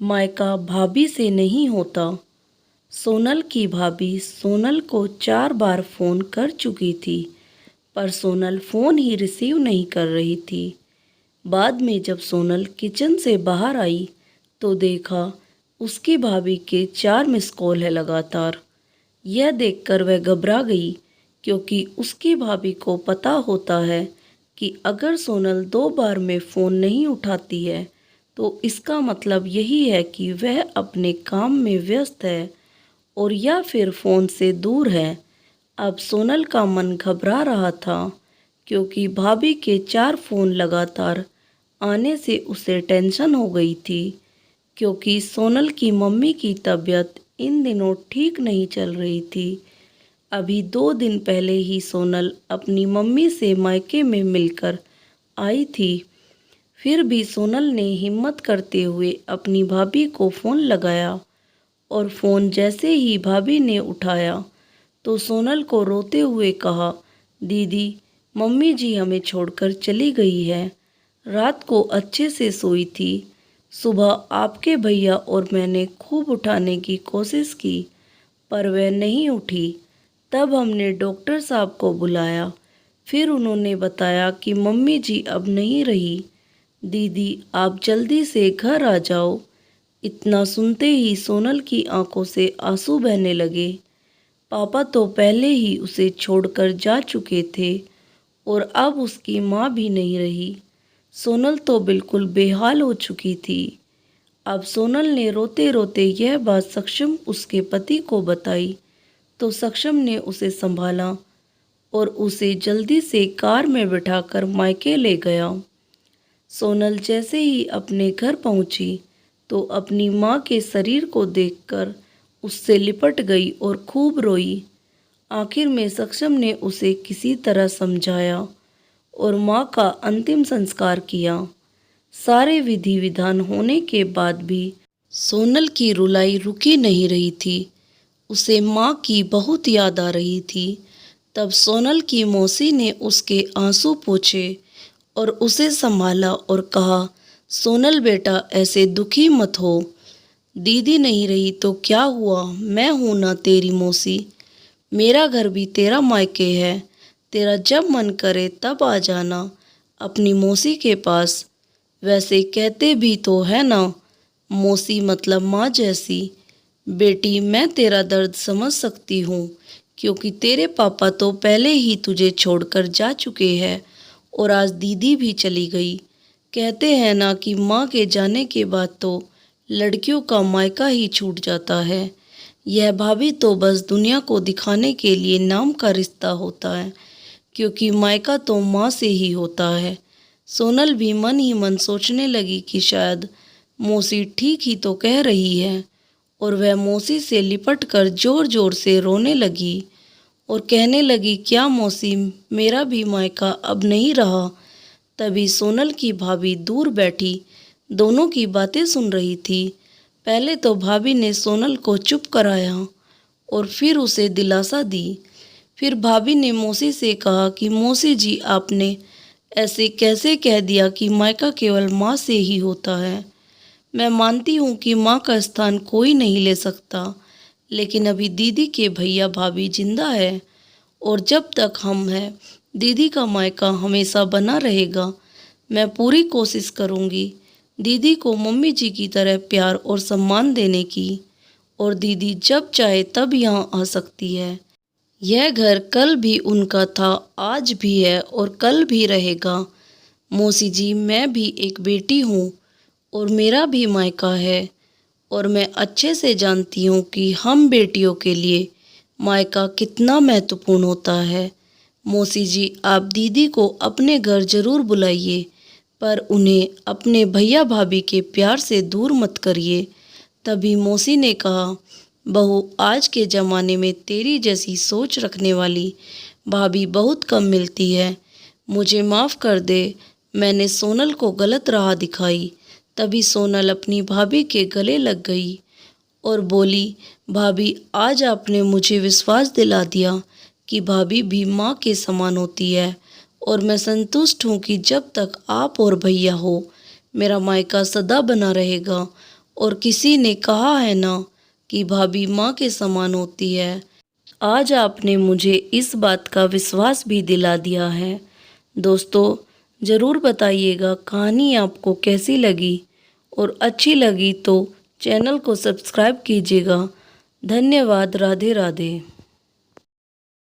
मायका भाभी से नहीं होता। सोनल की भाभी सोनल को 4 बार फ़ोन कर चुकी थी, पर सोनल फ़ोन ही रिसीव नहीं कर रही थी। बाद में जब सोनल किचन से बाहर आई तो देखा उसकी भाभी के 4 मिस कॉल है लगातार। यह देखकर वह घबरा गई, क्योंकि उसकी भाभी को पता होता है कि अगर सोनल 2 बार में फ़ोन नहीं उठाती है तो इसका मतलब यही है कि वह अपने काम में व्यस्त है और या फिर फ़ोन से दूर है। अब सोनल का मन घबरा रहा था, क्योंकि भाभी के 4 फ़ोन लगातार आने से उसे टेंशन हो गई थी, क्योंकि सोनल की मम्मी की तबीयत इन दिनों ठीक नहीं चल रही थी। अभी 2 दिन पहले ही सोनल अपनी मम्मी से मायके में मिलकर आई थी। फिर भी सोनल ने हिम्मत करते हुए अपनी भाभी को फ़ोन लगाया, और फ़ोन जैसे ही भाभी ने उठाया तो सोनल को रोते हुए कहा, दीदी, मम्मी जी हमें छोड़कर चली गई है। रात को अच्छे से सोई थी। सुबह आपके भैया और मैंने खूब उठाने की कोशिश की, पर वह नहीं उठी। तब हमने डॉक्टर साहब को बुलाया। फिर उन्होंने बताया कि मम्मी जी अब नहीं रही। दीदी, आप जल्दी से घर आ जाओ। इतना सुनते ही सोनल की आंखों से आंसू बहने लगे। पापा तो पहले ही उसे छोड़कर जा चुके थे, और अब उसकी माँ भी नहीं रही। सोनल तो बिल्कुल बेहाल हो चुकी थी। अब सोनल ने रोते रोते यह बात सक्षम उसके पति को बताई, तो सक्षम ने उसे संभाला और उसे जल्दी से कार में बिठाकर मायके ले गया। सोनल जैसे ही अपने घर पहुंची तो अपनी माँ के शरीर को देखकर उससे लिपट गई और खूब रोई। आखिर में सक्षम ने उसे किसी तरह समझाया और माँ का अंतिम संस्कार किया। सारे विधि विधान होने के बाद भी सोनल की रुलाई रुकी नहीं रही थी। उसे माँ की बहुत याद आ रही थी। तब सोनल की मौसी ने उसके आंसू पोंछे और उसे संभाला और कहा, सोनल बेटा, ऐसे दुखी मत हो। दीदी नहीं रही तो क्या हुआ, मैं हूं ना तेरी मौसी। मेरा घर भी तेरा मायके है। तेरा जब मन करे तब आ जाना अपनी मौसी के पास। वैसे कहते भी तो है ना, मौसी मतलब माँ जैसी। बेटी, मैं तेरा दर्द समझ सकती हूँ, क्योंकि तेरे पापा तो पहले ही तुझे छोड़कर जा चुके हैं और आज दीदी भी चली गई। कहते हैं ना कि माँ के जाने के बाद तो लड़कियों का मायका ही छूट जाता है। यह भाभी तो बस दुनिया को दिखाने के लिए नाम का रिश्ता होता है, क्योंकि मायका तो माँ से ही होता है। सोनल भी मन ही मन सोचने लगी कि शायद मौसी ठीक ही तो कह रही है, और वह मौसी से लिपट कर जोर जोर से रोने लगी और कहने लगी, क्या मौसी, मेरा भी मायका अब नहीं रहा। तभी सोनल की भाभी दूर बैठी दोनों की बातें सुन रही थी। पहले तो भाभी ने सोनल को चुप कराया और फिर उसे दिलासा दी। फिर भाभी ने मौसी से कहा कि मौसी जी, आपने ऐसे कैसे कह दिया कि मायका केवल माँ से ही होता है। मैं मानती हूँ कि माँ का स्थान कोई नहीं ले सकता, लेकिन अभी दीदी के भैया भाभी जिंदा है, और जब तक हम हैं दीदी का मायका हमेशा बना रहेगा। मैं पूरी कोशिश करूँगी दीदी को मम्मी जी की तरह प्यार और सम्मान देने की, और दीदी जब चाहे तब यहाँ आ सकती है। यह घर कल भी उनका था, आज भी है और कल भी रहेगा। मौसी जी, मैं भी एक बेटी हूँ और मेरा भी मायका है, और मैं अच्छे से जानती हूँ कि हम बेटियों के लिए मायका कितना महत्वपूर्ण होता है। मौसी जी, आप दीदी को अपने घर ज़रूर बुलाइए, पर उन्हें अपने भैया भाभी के प्यार से दूर मत करिए। तभी मौसी ने कहा, बहू, आज के ज़माने में तेरी जैसी सोच रखने वाली भाभी बहुत कम मिलती है। मुझे माफ़ कर दे, मैंने सोनल को गलत राह दिखाई। तभी सोनल अपनी भाभी के गले लग गई और बोली, भाभी, आज आपने मुझे विश्वास दिला दिया कि भाभी भी माँ के समान होती है, और मैं संतुष्ट हूँ कि जब तक आप और भैया हो, मेरा मायका सदा बना रहेगा और किसी ने कहा है ना कि भाभी माँ के समान होती है। आज आपने मुझे इस बात का विश्वास भी दिला दिया है। दोस्तों, ज़रूर बताइएगा कहानी आपको कैसी लगी, और अच्छी लगी तो चैनल को सब्सक्राइब कीजिएगा। धन्यवाद। राधे राधे।